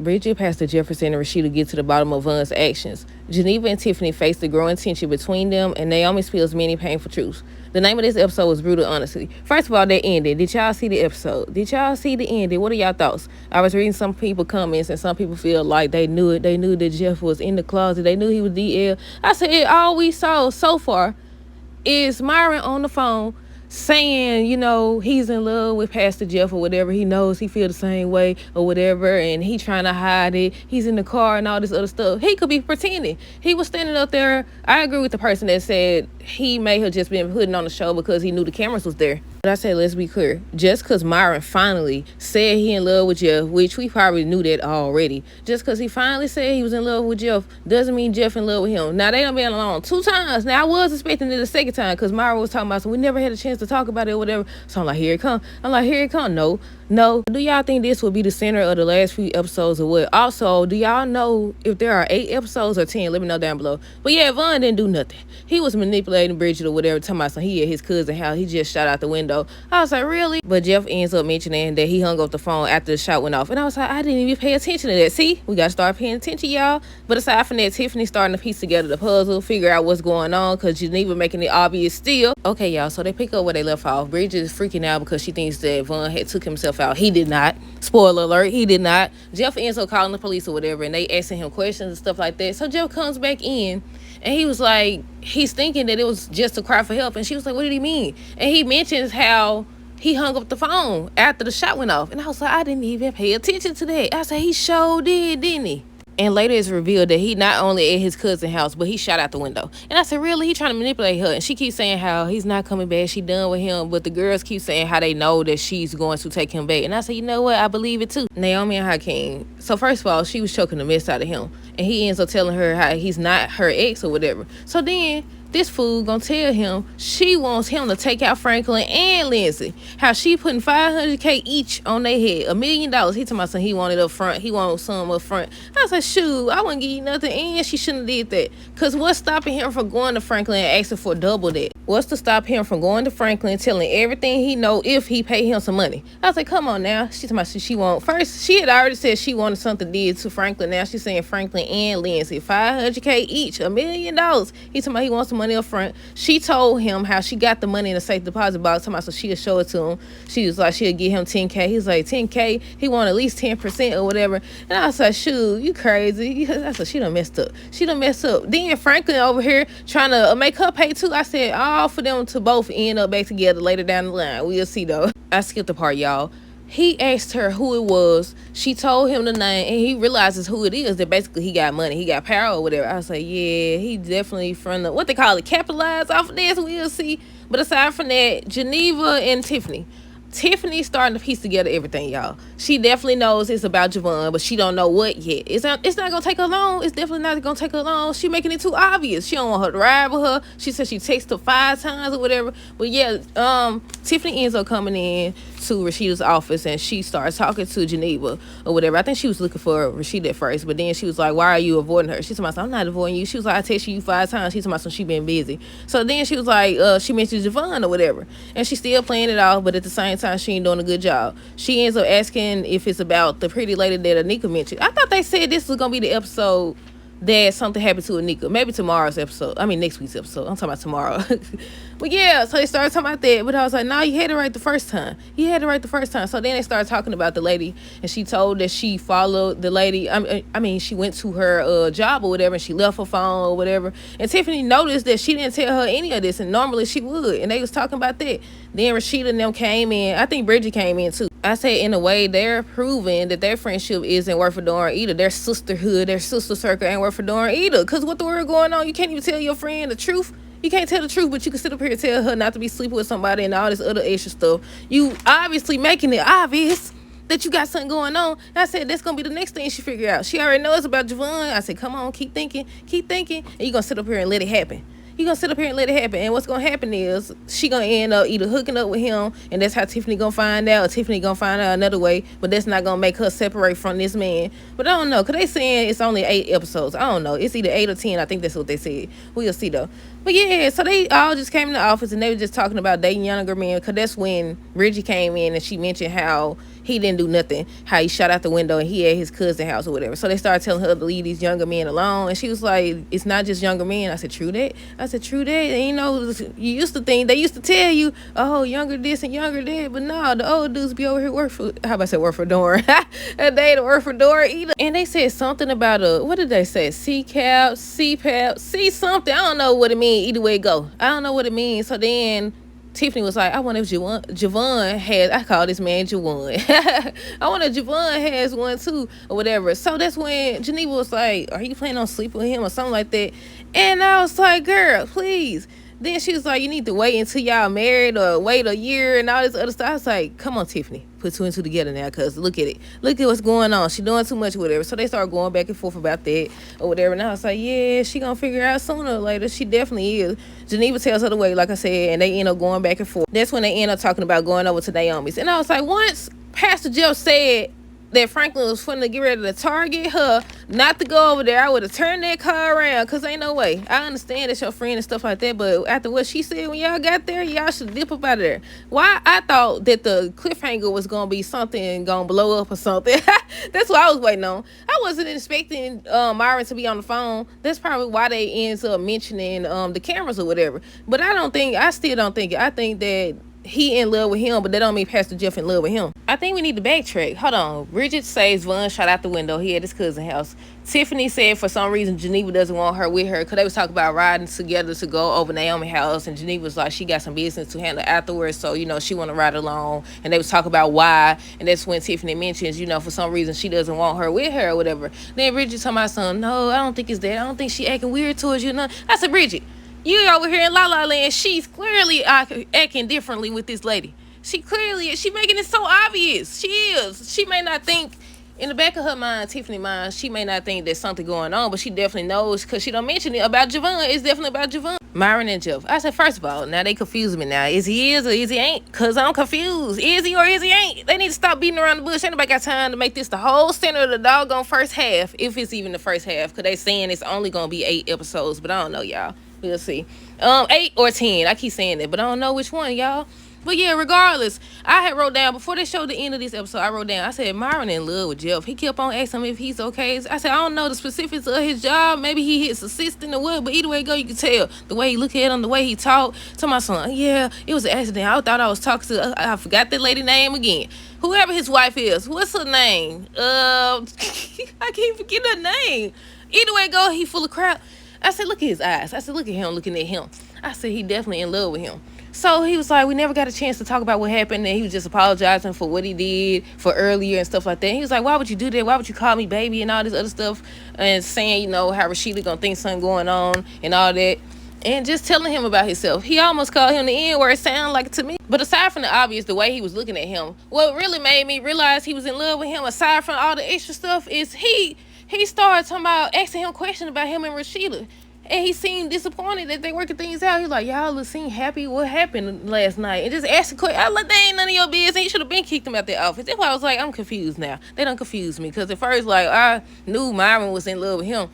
Bridget, Pastor Jefferson, and Rashida get to the bottom of Von's actions. Geneva and Tiffany face the growing tension between them, and Naomi spills many painful truths. The name of this episode was Brutal Honesty. First of all, that ending. Did y'all see the episode? Did y'all see the ending? What are y'all thoughts? I was reading some people comments, and some people feel like they knew it. They knew that Jeff was in the closet. They knew he was DL. I said, all we saw so far is Myron on the phone saying, you know, he's in love with Pastor Jeff or whatever. He knows he feel the same way or whatever, and he trying to hide it. He's in the car and all this other stuff. He could be pretending. He was standing up there. I agree with the person that said he may have just been putting on the show because he knew the cameras was there. But I said, let's be clear. Just because Myron finally said he in love with Jeff, which we probably knew that already, just because he finally said he was in love with Jeff doesn't mean Jeff in love with him. Now, they done been alone 2 times. Now, I was expecting it the second time because Myron was talking about, so we never had a chance to talk about it or whatever. So I'm like, here it come. No. Do y'all think this will be the center of the last few episodes or what? Also, do y'all know if there are 8 episodes or 10? Let me know down below. But yeah, Von didn't do nothing. He was manipulating Bridget or whatever, talking about he at his cousin house. He just shot out the window. I was like, really? But Jeff ends up mentioning that he hung up the phone after the shot went off. And I was like, I didn't even pay attention to that. See, we got to start paying attention, y'all. But aside from that, Tiffany starting to piece together the puzzle, figure out what's going on, because Geneva making it obvious still. Okay, y'all, so they pick up where they left off. Bridget is freaking out because she thinks that Von had took himself out. He did not. Spoiler alert, he did not. Jeff ends up calling the police or whatever, and they asking him questions and stuff like that. So Jeff comes back in, and he was like, he's thinking that it was just a cry for help. And she was like, what did he mean? And he mentions how he hung up the phone after the shot went off. And I was like, I didn't even pay attention to that. I said, he sure did, didn't he? And later it's revealed that he not only at his cousin's house, but he shot out the window. And I said, really? He trying to manipulate her. And she keeps saying how he's not coming back. She done with him. But the girls keep saying how they know that she's going to take him back. And I said, you know what? I believe it too. Naomi and Hakeem. So first of all, she was choking the mess out of him. And he ends up telling her how he's not her ex or whatever. So then this fool gonna tell him she wants him to take out Franklin and Lindsay. How she putting $500K each on their head, $1 million. He talking about something he wanted up front. He wanted some up front. I was like, shoot, I wouldn't give you nothing, and she shouldn't have did that. Cause what's stopping him from going to Franklin and asking for double that? What's to stop him from going to Franklin, telling everything he know if he pay him some money? I was like, come on now. She talking about she want first. She had already said she wanted something did to Franklin. Now she's saying Franklin and Lindsay, $500K each, $1 million. He talking about he wants some money up front. She told him how she got the money in a safe deposit box, talking about so she'll show it to him. She was like, she'll give him 10K. He's like, 10K? He want at least 10% or whatever. And I was like, shoot, you crazy. I said, she done messed up. Then Franklin over here trying to make her pay too. I said, all for them to both end up back together later down the line. We'll see though. I skipped the part, y'all. He asked her who it was. She told him the name, and he realizes who it is, that basically he got money, he got power or whatever. I was like, yeah, he definitely from the, what they call it, capitalize off of this. We'll see. But aside from that, Geneva and Tiffany's starting to piece together everything, y'all. She definitely knows it's about Javon, but she don't know what yet. It's not gonna take her long. It's definitely not gonna take her long. She making it too obvious. She don't want her to ride with her. She said she texted her 5 times or whatever. But yeah, Tiffany ends up coming in to Rashida's office, and she starts talking to Geneva or whatever. I think she was looking for Rashida at first, but then she was like, why are you avoiding her? She's talking about, I'm not avoiding you. She was like, I texted you 5 times. She's talking about, she been busy. So then she was like, she mentioned Javon or whatever, and she's still playing it off, but at the same time, she ain't doing a good job. She ends up asking if it's about the pretty lady that Anika mentioned. I thought they said this was gonna be the episode that something happened to Anika. Maybe tomorrow's episode. I mean, next week's episode. I'm talking about tomorrow. But yeah, so they started talking about that. But I was like, no, you had it right the first time. So then they started talking about the lady, and she told that she followed the lady. I mean, she went to her job or whatever, and she left her phone or whatever. And Tiffany noticed that she didn't tell her any of this, and normally she would. And they was talking about that. Then Rashida and them came in. I think Bridget came in too. I say, in a way, they're proving that their friendship isn't worth a darn either. Their sisterhood, their sister circle ain't worth a darn either. Because what the word going on, you can't even tell your friend the truth. You can't tell the truth, but you can sit up here and tell her not to be sleeping with somebody and all this other extra stuff. You obviously making it obvious that you got something going on. And I said, that's going to be the next thing she figure out. She already knows about Javon. I said, come on, keep thinking. And you're going to sit up here and let it happen. And what's gonna happen is she gonna end up either hooking up with him, and that's how Tiffany gonna find out, or Tiffany gonna find out another way, but that's not gonna make her separate from this man. But I don't know, because they saying it's only 8 episodes. I don't know, it's either 8 or 10. I think that's what they said. We'll see though. But yeah, so they all just came in the office, and they were just talking about dating younger men, because that's when Reggie came in, and she mentioned how he didn't do nothing. How he shot out the window and he at his cousin's house or whatever. So they started telling her to leave these younger men alone. And she was like, it's not just younger men. I said, true that. And you know, you used to think, they used to tell you, oh, younger this and younger that. But no, the old dudes be over here work for Dora. And they don't work for Dora either. And they said something about what did they say? CPAP, C something. I don't know what it means. Either way it go. I don't know what it means. So then Tiffany was like, I wonder if Javon has, I call this man Javon. I wonder if Javon has one too, or whatever. So that's when Geneva was like, are you planning on sleeping with him or something like that? And I was like, girl, please. Then she was like, you need to wait until y'all married or wait a year and all this other stuff. I was like, come on, Tiffany, put two and two together now, because look at it. Look at what's going on. She doing too much or whatever. So they started going back and forth about that or whatever. And I was like, yeah, she going to figure it out sooner or later. She definitely is. Geneva tells her the way, like I said, and they end up going back and forth. That's when they end up talking about going over to Naomi's. And I was like, once Pastor Jeff said that Franklin was finna get ready to target her, not to go over there, I would have turned that car around, because ain't no way. I understand it's your friend and stuff like that, but after what she said when y'all got there, y'all should dip up out of there. Why? I thought that the cliffhanger was gonna be something gonna blow up or something. That's what I was waiting on. I wasn't expecting Myron to be on the phone. That's probably why they ends up mentioning the cameras or whatever. But I still don't think it. I think that he in love with him, but that don't mean Pastor Jeff in love with him. I think we need to backtrack. Hold on. Bridget says Von shot out the window. He at his cousin's house. Tiffany said for some reason Geneva doesn't want her with her, because they was talking about riding together to go over Naomi's house, and Geneva was like, she got some business to handle afterwards, so, you know, she want to ride along. And they was talking about why, and that's when Tiffany mentions, you know, for some reason she doesn't want her with her or whatever. Then Bridget told my son, no, I don't think it's that. I don't think she acting weird towards you. No. I said, Bridget, you over here in La La Land, she's clearly acting differently with this lady. She making it so obvious. She is. She may not think, in the back of her mind, Tiffany's mind, she may not think there's something going on, but she definitely knows, because she don't mention it about Javon. It's definitely about Javon. Myron and Jeff. I said, first of all, now they confuse me now. Is he or is he ain't? Because I'm confused. Is he or is he ain't? They need to stop beating around the bush. Ain't nobody got time to make this the whole center of the doggone first half, if it's even the first half, because they saying it's only going to be 8 episodes, but I don't know, y'all. We'll see. 8 or 10. I keep saying that, but I don't know which one, y'all. But yeah, regardless, I had wrote down, before they showed the end of this episode, I wrote down, I said, Myron in love with Jeff. He kept on asking him if he's okay. I said, I don't know the specifics of his job. Maybe he his assistant or what, but either way it go, you can tell. The way he look at him, the way he talk. To my son, yeah, it was an accident. I thought I was talking to, I forgot that lady name again. Whoever his wife is, what's her name? I can't forget her name. Either way it go, he full of crap. I said, look at his eyes. I said, look at him looking at him. I said, he definitely in love with him. So he was like, we never got a chance to talk about what happened, and he was just apologizing for what he did for earlier and stuff like that. And he was like, why would you do that? Why would you call me baby and all this other stuff? And saying, you know, how Rashida gonna think something going on and all that. And just telling him about himself. He almost called him the N-word, sound like it to me. But aside from the obvious, the way he was looking at him, what really made me realize he was in love with him, aside from all the extra stuff, is he started talking about, asking him questions about him and Rashida. And he seemed disappointed that they working things out. He was like, y'all seem happy. What happened last night? And just asked a question. I was like, that ain't none of your business. You should have been kicked him out the office. That's why I was like, I'm confused now. They don't confuse me. Because at first, like, I knew Myron was in love with him.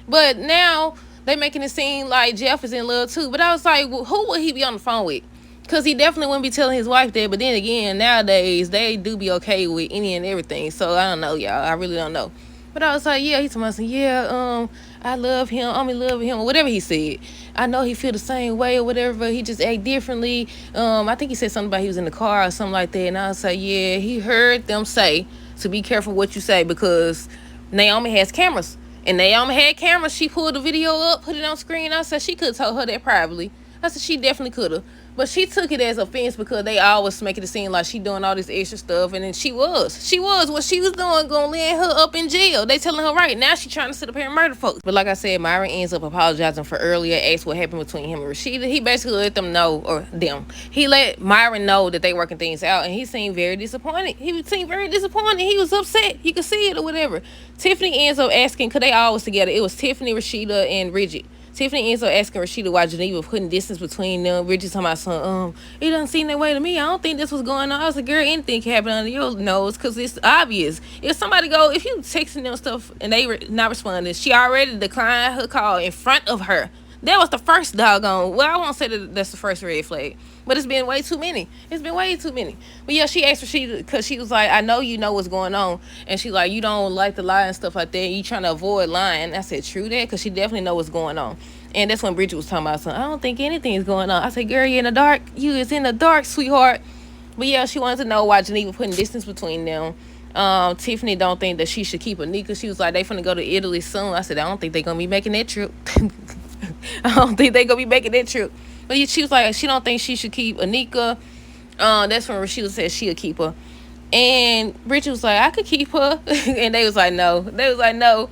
But now they making it seem like Jeff is in love too. But I was like, well, who would he be on the phone with? Because he definitely wouldn't be telling his wife that. But then again, nowadays, they do be okay with any and everything. So I don't know, y'all. I really don't know. But I was like, yeah, he told me, yeah, I love him, I'm in love with him, or whatever he said. I know he feel the same way or whatever, but he just act differently. I think he said something about he was in the car or something like that. And I was like, yeah, he heard them say to be careful what you say, because Naomi has cameras. And Naomi had cameras. She pulled the video up, put it on screen. I said she could have told her that privately. I said she definitely could have. But she took it as offense, because they always making it seem like she doing all this extra stuff. And then she was what she was doing, gonna land her up in jail. They telling her right now she trying to sit up here and murder folks. But like I said, Myron ends up apologizing for earlier, asked what happened between him and Rashida. He basically let them know, or them, he let Myron know that they working things out, and he seemed very disappointed. He was upset. You could see it or whatever. Tiffany ends up asking, because they always together. It was Tiffany, Rashida, and Bridget. Tiffany ends up asking Rashida why Geneva putting distance between them. Bridget talking about some, it doesn't seem that way to me. I don't think this was going on. I was like, girl, anything can happen under your nose, because it's obvious. If you texting them stuff and they not responding, she already declined her call in front of her. That was the first doggone, well, I won't say that that's the first red flag, But it's been way too many. It's been way too many. But yeah, she asked Rashida because she was like, I know you know what's going on. And she like, you don't like to lie and stuff like that. You trying to avoid lying. I said, true that, because she definitely know what's going on. And that's when Bridget was talking about something. I don't think anything's going on. I said, girl, you in the dark. You is in the dark, sweetheart. But yeah, she wanted to know why Geneva putting distance between them. Tiffany don't think that she should keep Anika. She was like, they finna go to Italy soon. I said, I don't think they gonna be making that trip. I don't think they gonna be making that trip. But she was like, she don't think she should keep Anika. That's when Rashida said she'll keep her. And Bridget was like, I could keep her. And they was like, no. They was like, no.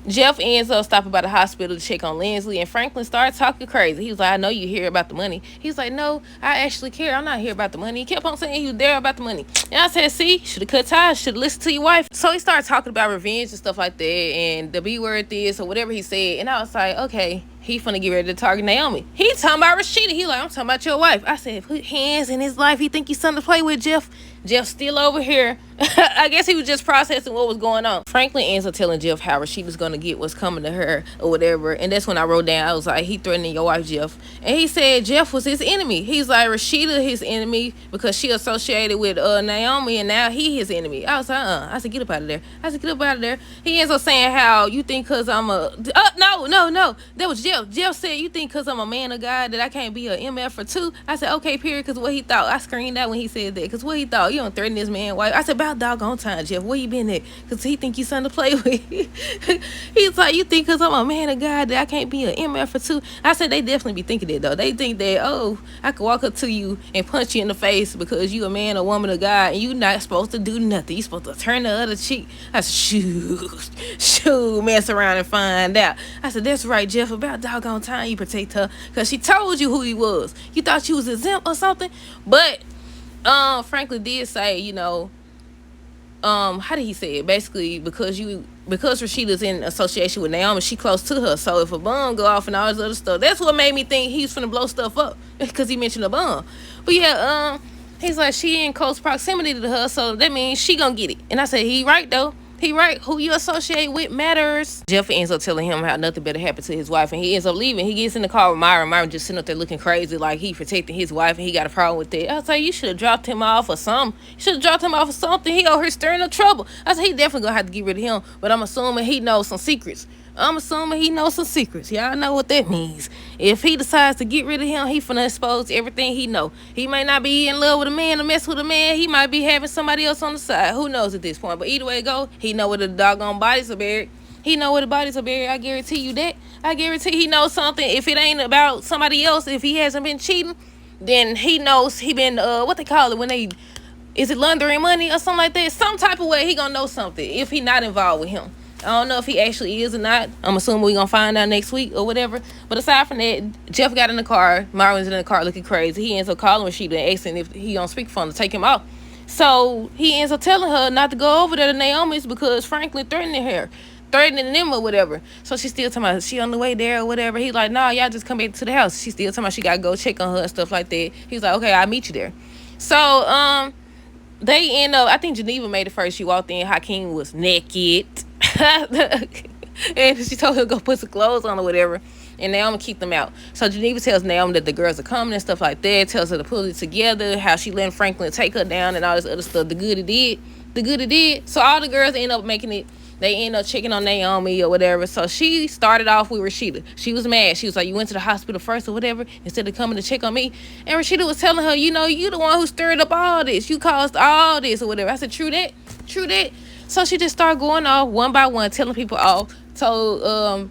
Jeff ends up stopping by the hospital to check on Lindsley, and Franklin started talking crazy. He was like, I know you hear about the money. He's like, no, I actually care. I'm not here about the money. He kept on saying he was there about the money. And I said, see, should have cut ties, should have listened to your wife. So he started talking about revenge and stuff like that, and the B word this or whatever he said. And I was like, okay, he finna get ready to target Naomi. He talking about Rashida. He like, I'm talking about your wife. I said, put hands in his life. He think he's something to play with, Jeff. Jeff still over here. I guess he was just processing what was going on. Franklin ends up telling Jeff how Rashida's gonna get what's coming to her or whatever. And that's when I wrote down, I was like, he threatening your wife, Jeff. And he said Jeff was his enemy. He's like, Rashida his enemy because she associated with Naomi, and now he his enemy. I was like, I said, get up out of there. I said, get up out of there. He ends up saying how you think because I'm a... no. That was Jeff. Jeff said, you think because I'm a man of God that I can't be a MF for two? I said, okay, period, because what he thought. I screamed out when he said that, because what he thought. You don't threaten this man wife. I said, about doggone time, Jeff. Where you been at? Because he think you something to play with. He's like, you think because I'm a man of God that I can't be an MF for two? I said, they definitely be thinking that, though. They think that, oh, I could walk up to you and punch you in the face because you a man or woman of God and you not supposed to do nothing. You supposed to turn the other cheek. I said, shoo, mess around and find out. I said, that's right, Jeff. About doggone time you protect her because she told you who he was. You thought you was exempt or something? But Franklin did say, you know, how did he say it? Basically, because Rashida's in association with Naomi, she close to her. So if a bomb go off and all this other stuff, that's what made me think he's finna blow stuff up because he mentioned a bomb. But yeah, he's like, she in close proximity to her, so that means she gonna get it. And I said, he right though. He right. Who you associate with matters. Jeff ends up telling him how nothing better happened to his wife, and he ends up leaving. He gets in the car with Myra. Myra just sitting up there looking crazy, like he protecting his wife, and he got a problem with that. I was like, you should have dropped him off or something. You should have dropped him off or something. He over here stirring up trouble. I said, he definitely gonna have to get rid of him, but I'm assuming he knows some secrets. Y'all know what that means. If he decides to get rid of him, he finna expose everything he know. He may not be in love with a man or mess with a man. He might be having somebody else on the side. Who knows at this point? But either way it go, he know where the doggone bodies are buried. I guarantee you that. I guarantee he knows something. If it ain't about somebody else, if he hasn't been cheating, then he knows he been, what they call it when they... Is it laundering money or something like that? Some type of way he gonna know something if he not involved with him. I don't know if he actually is or not. I'm assuming we're going to find out next week or whatever. But aside from that, Jeff got in the car. Marvin's in the car looking crazy. He ends up calling Rashida and asking if he on speakerphone to take him out. So he ends up telling her not to go over there to Naomi's because Franklin threatening them or whatever. So she's still talking about she on the way there or whatever. He's like, nah, y'all just come back to the house. She's still talking about she got to go check on her and stuff like that. He's like, okay, I'll meet you there. So they end up, I think Geneva made it first. She walked in. Hakeem was naked. And she told her to go put some clothes on or whatever, and Naomi kicked them out. So Geneva tells Naomi that the girls are coming and stuff like that, tells her to pull it together, how she let Franklin take her down and all this other stuff. The good it did. So all the girls end up making it. They end up checking on Naomi or whatever. So she started off with Rashida. She was mad. She was like, you went to the hospital first or whatever instead of coming to check on me. And Rashida was telling her, you know, you the one who stirred up all this. You caused all this or whatever. I said, true that. So she just started going off one by one, telling people off. Told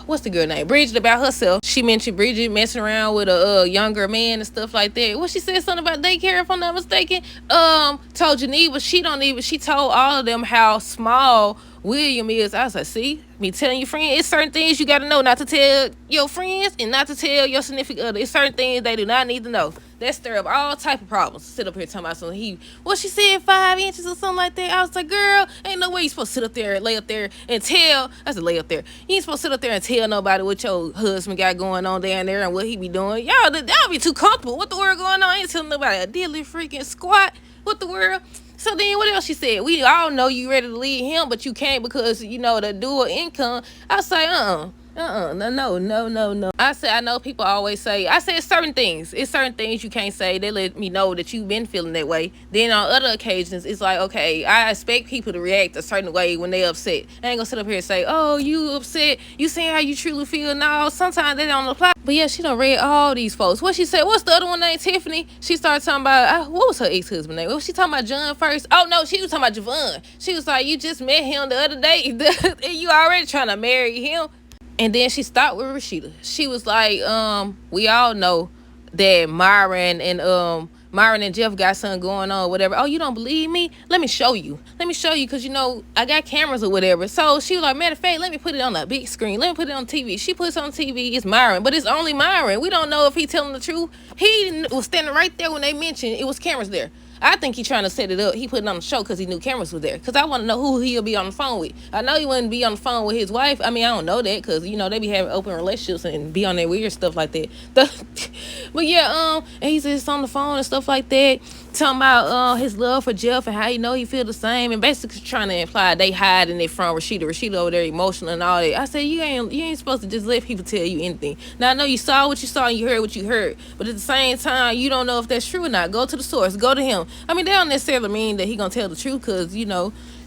what's the girl name? Bridget about herself. She mentioned Bridget messing around with a younger man and stuff like that. Well, she said something about daycare, if I'm not mistaken. Told Geneva she told all of them how small William is. I was like, see, me telling your friend, it's certain things you gotta know not to tell your friends and not to tell your significant other. It's certain things they do not need to know. That stir up all type of problems. Sit up here talking about something. She said 5 inches or something like that. I was like, girl, ain't no way you supposed to sit up there and lay up there and tell. I said, lay up there. You ain't supposed to sit up there and tell nobody what your husband got going on down there and what he be doing. Y'all be too comfortable. What the world going on? I ain't telling nobody a diddly freaking squat. What the world? So then what else she said? We all know you ready to leave him, but you can't because, you know, the dual income. I was like, No. I said, I know people always say, I said certain things. It's certain things you can't say. They let me know that you've been feeling that way. Then on other occasions, it's like, okay, I expect people to react a certain way when they upset. I ain't gonna sit up here and say, oh, you upset. You saying how you truly feel. No, sometimes they don't apply. But yeah, she done read all these folks. What she said, what's the other one named Tiffany? She started talking about, what was her ex-husband name? Was she talking about John first? Oh, no, she was talking about Javon. She was like, you just met him the other day. And you already trying to marry him. And then she stopped with Rashida. She was like, we all know that Myron and Jeff got something going on, whatever. Oh, you don't believe me? Let me show you. Because, I got cameras or whatever. So she was like, matter of fact, let me put it on the big screen. Let me put it on TV. She puts it on TV. It's Myron, but it's only Myron. We don't know if he telling the truth. He was standing right there when they mentioned it was cameras there. I think he trying to set it up. He put it on the show because he knew cameras was there. Because I want to know who he'll be on the phone with. I know he wouldn't be on the phone with his wife. I mean, I don't know that because, they be having open relationships and be on that weird stuff like that. But yeah, and he's just on the phone and stuff like that. Talking about his love for Jeff and how he feel the same. And basically trying to imply they hiding it from Rashida. Rashida over there emotional and all that. I said, you ain't supposed to just let people tell you anything. Now, I know you saw what you saw and you heard what you heard. But at the same time, you don't know if that's true or not. Go to the source. Go to him. I mean, they don't necessarily mean that he gonna tell the truth because,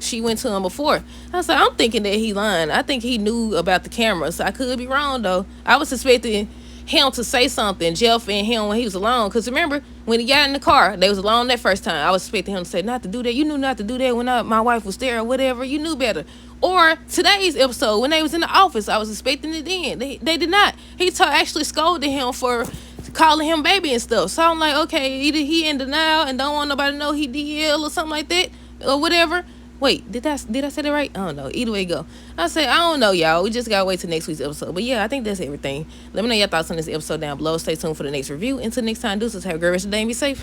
she went to him before. I was like, I'm thinking that he lying. I think he knew about the cameras. I could be wrong, though. I was suspecting him to say something, Jeff and him, when he was alone. Because remember, when he got in the car, they was alone that first time. I was expecting him to say, not to do that. You knew not to do that when my wife was there or whatever. You knew better. Or today's episode, when they was in the office, I was expecting it then. They did not. He actually scolded him for calling him baby and stuff. So I'm like, okay, either he in denial and don't want nobody to know he did or something like that or whatever. Wait, did I say that right? I don't know. Either way it go. I say, I don't know, y'all. We just gotta wait till next week's episode. But yeah, I think that's everything. Let me know your thoughts on this episode down below. Stay tuned for the next review. Until next time, deuces. Have a great rest of the day and be safe.